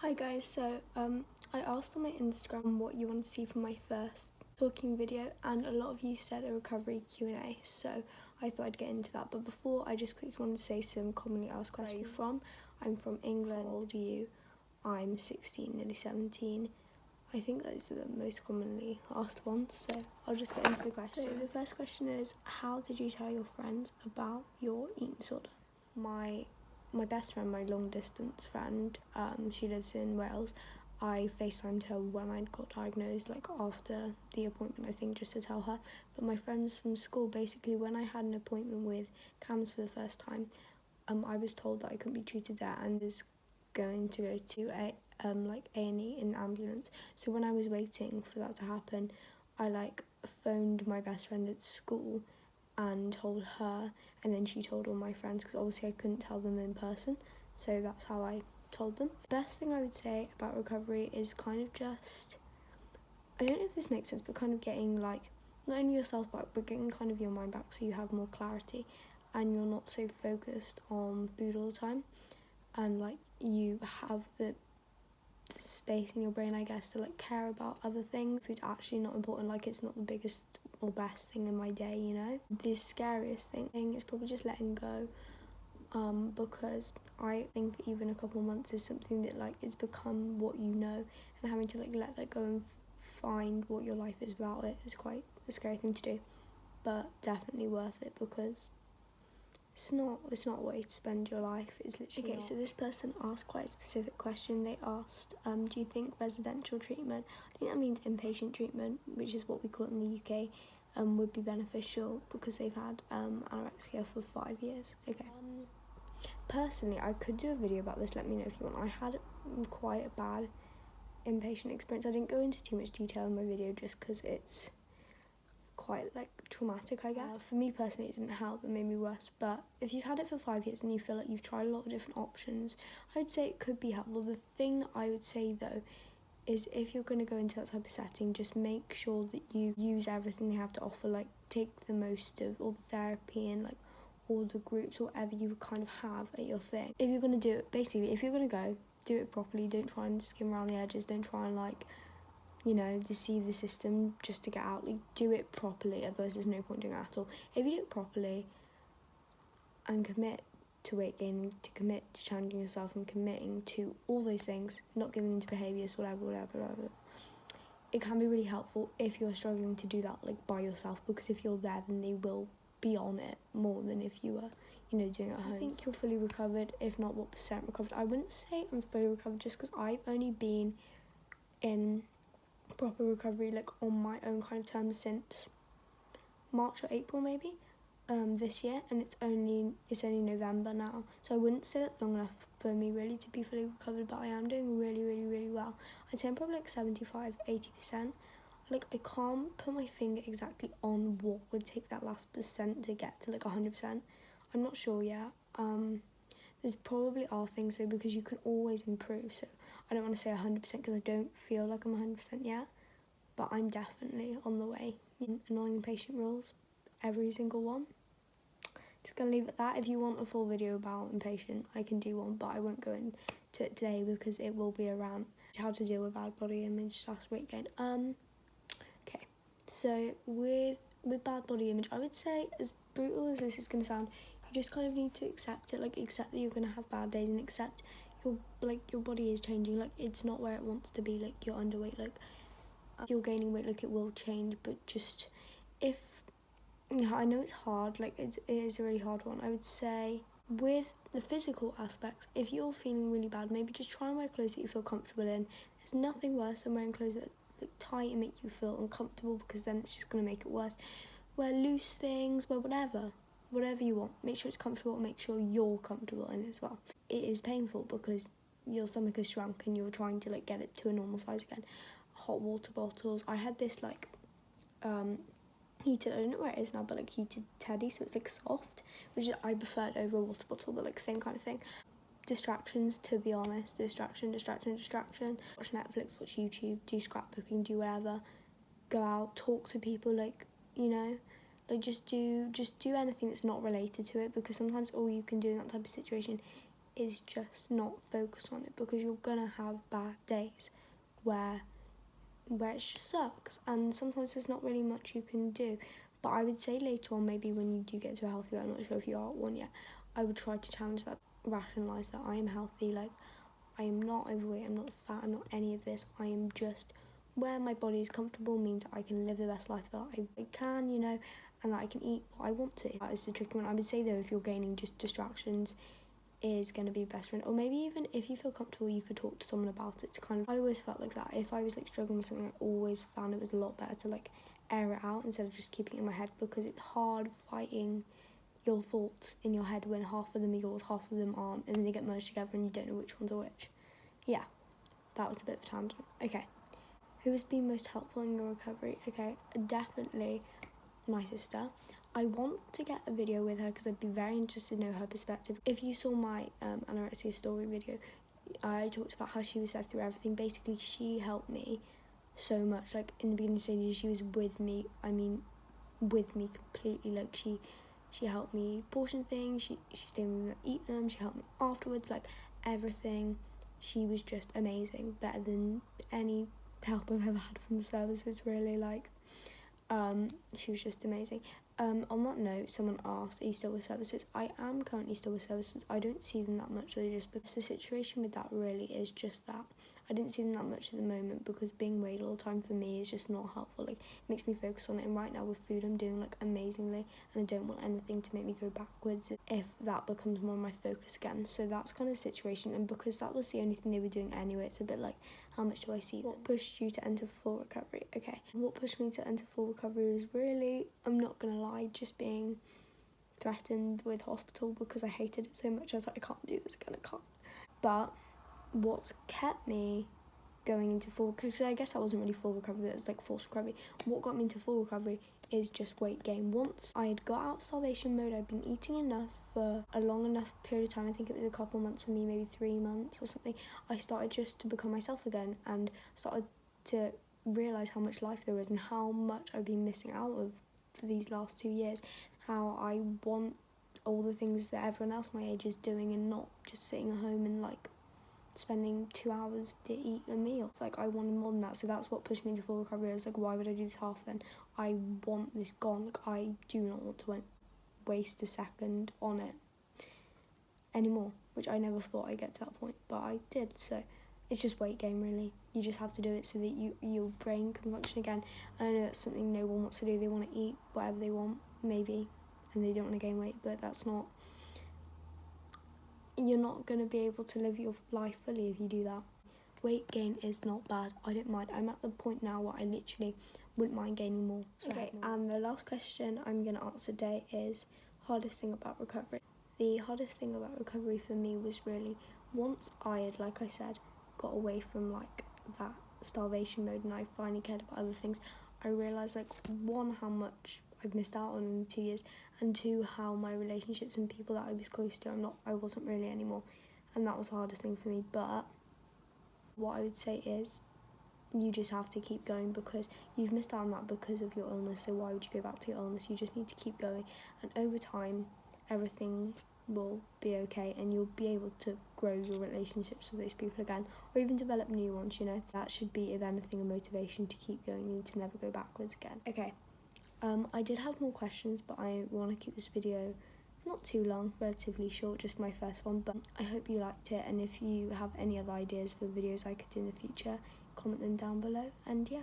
Hi guys, I asked on my Instagram what you want to see from my first talking video, and a lot of you said a recovery Q&A, so I thought I'd get into that. But before, I just quickly want to say some commonly asked questions. Where are you from? I'm from England. How old are you? I'm 16, nearly 17. I think those are the most commonly asked ones, so I'll just get into the questions. So the first question is, how did you tell your friends about your eating disorder? My best friend, my long distance friend, she lives in Wales. I FaceTimed her when I got diagnosed, like after the appointment, I think, just to tell her. But my friends from school, basically, when I had an appointment with CAMHS for the first time, I was told that I couldn't be treated there and was going to go to A&E in an ambulance. So when I was waiting for that to happen, I phoned my best friend at school and told her, and then she told all my friends, because obviously I couldn't tell them in person, so that's how I told them. The best thing I would say about recovery is kind of just, I don't know if this makes sense, but kind of getting not only yourself back, but getting kind of your mind back so you have more clarity and you're not so focused on food all the time, and you have the space in your brain, I guess, to care about other things. Food's actually not important, it's not the biggest or best thing in my day, you know. The scariest thing is probably just letting go, because I think even a couple months is something that it's become what you know, and having to let that go and find what your life is without it is quite a scary thing to do, but definitely worth it, because it's not a way to spend your life. It's literally not. So this person asked quite a specific question. They asked, do you think residential treatment, I think that means inpatient treatment, which is what we call it in the UK, would be beneficial because they've had anorexia for 5 years. Okay. Personally, I could do a video about this, let me know if you want. I had quite a bad inpatient experience. I didn't go into too much detail in my video just because it's quite traumatic, I guess. For me personally, it didn't help, it made me worse. But if you've had it for 5 years and you feel like you've tried a lot of different options, I would say it could be helpful. The thing I would say though is, if you're going to go into that type of setting, just make sure that you use everything they have to offer, take the most of all the therapy and all the groups, whatever you kind of have at your thing. If you're going to do it, basically, if you're going to go, do it properly. Don't try and skim around the edges. Don't try and deceive the system just to get out. Do it properly, otherwise there's no point doing it at all. If you do it properly and commit to weight gaining, to commit to challenging yourself and committing to all those things, not giving into behaviours, whatever, it can be really helpful if you're struggling to do that by yourself, because if you're there, then they will be on it more than if you were doing it at home. I think you're fully recovered, if not what percent recovered. I wouldn't say I'm fully recovered just because I've only been in proper recovery on my own kind of terms since March or April maybe this year, and it's only November now, so I wouldn't say that's long enough for me really to be fully recovered, but I am doing really, really, really well. I'd say I'm probably 75-80%. I can't put my finger exactly on what would take that last percent to get to 100%. I'm not sure yet. There's probably are things though, because you can always improve, so I don't want to say 100% because I don't feel like I'm 100% yet, but I'm definitely on the way. Annoying patient rules, every single one. Just gonna leave it at that. If you want a full video about inpatient, I can do one, but I won't go into it today because it will be around how to deal with bad body image / weight gain. Okay, so with bad body image, I would say, as brutal as this is gonna sound, you just kind of need to accept it. Accept that you're gonna have bad days, and accept your body is changing. It's not where it wants to be. You're underweight. You're gaining weight. It will change. But just I know it's hard. It is a really hard one. I would say with the physical aspects, if you're feeling really bad, maybe just try and wear clothes that you feel comfortable in. There's nothing worse than wearing clothes that look tight and make you feel uncomfortable, because then it's just gonna make it worse. Wear loose things. Wear whatever you want. Make sure it's comfortable. Make sure you're comfortable in it as well. It is painful because your stomach has shrunk and you're trying to get it to a normal size again. Hot water bottles. I had this heated, I don't know where it is now, but heated teddy, so it's soft, which I preferred over a water bottle, but same kind of thing. Distractions, to be honest. Distraction. Watch Netflix, watch YouTube, do scrapbooking, do whatever. Go out, talk to people, just do anything that's not related to it, because sometimes all you can do in that type of situation is just not focus on it, because you're gonna have bad days where it just sucks, and sometimes there's not really much you can do. But I would say later on, maybe when you do get to a healthy weight, I'm not sure if you are at one yet, I would try to challenge that, rationalise that I am healthy, like I am not overweight, I'm not fat, I'm not any of this, I am just where my body is comfortable, means that I can live the best life that I can, you know, and that I can eat what I want to. That is the tricky one. I would say though, if you're gaining, just distractions is going to be best friend, or maybe even if you feel comfortable, you could talk to someone about it to kind of, I always felt like that if I was like struggling with something, I always found it was a lot better to like air it out instead of just keeping it in my head, because it's hard fighting your thoughts in your head when half of them are yours, half of them aren't, and then they get merged together and you don't know which ones are which. Yeah, that was a bit of a tangent. Okay, who has been most helpful in your recovery? Okay, definitely my sister. I want to get a video with her because I'd be very interested to know her perspective. If you saw my anorexia story video, I talked about how she was there through everything. Basically, she helped me so much. Like in the beginning stages, she was with me. I mean, with me completely. Like she helped me portion things. She stayed with me to eat them. She helped me afterwards. Like everything. She was just amazing. Better than any help I've ever had from services. Really, like. She was just amazing. On that note, someone asked, are you still with services? I am currently still with services. I don't see them that much, though, just because the situation with that really is just that. I didn't see them that much at the moment because being weighed all the time for me is just not helpful. Like, it makes me focus on it, and right now with food I'm doing like amazingly, and I don't want anything to make me go backwards if that becomes more of my focus again. So that's kind of the situation, and because that was the only thing they were doing anyway, it's a bit like, how much do I see? What pushed you to enter full recovery? Okay, what pushed me to enter full recovery was really, I'm not gonna lie, just being threatened with hospital because I hated it so much. I was like, I can't do this again, I can't. But what's kept me going into full, because I guess I wasn't really full recovery, it was like forced recovery. What got me into full recovery is just weight gain. Once I had got out starvation mode, I'd been eating enough for a long enough period of time, I think it was a couple months for me, maybe 3 months or something, I started just to become myself again and started to realise how much life there is and how much I've been missing out of for these last 2 years, how I want all the things that everyone else my age is doing and not just sitting at home and like spending 2 hours to eat a meal. It's like I wanted more than that, so that's what pushed me into full recovery. I was like, why would I do this half then? I want this gone. Like, I do not want to waste a second on it anymore, which I never thought I'd get to that point, but I did. So it's just weight gain, really. You just have to do it so that your brain can function again. And I know that's something no one wants to do. They want to eat whatever they want, maybe, and they don't want to gain weight, but that's not, you're not going to be able to live your life fully if you do that. Weight gain is not bad. I don't mind. I'm at the point now where I literally wouldn't mind gaining more. Okay, and the last question I'm going to answer today is hardest thing about recovery. The hardest thing about recovery for me was really once I had, like I said, got away from like that starvation mode and I finally cared about other things, I realised like one, how much I've missed out on in the 2 years, and two, how my relationships and people that I was close to, I wasn't really anymore, and that was the hardest thing for me. But what I would say is you just have to keep going because you've missed out on that because of your illness, so why would you go back to your illness? You just need to keep going, and over time everything will be okay and you'll be able to grow your relationships with those people again, or even develop new ones, you know. That should be, if anything, a motivation to keep going and to never go backwards again. Okay, I did have more questions, but I want to keep this video not too long, relatively short, just my first one, but I hope you liked it, and if you have any other ideas for videos I could do in the future, comment them down below, and yeah.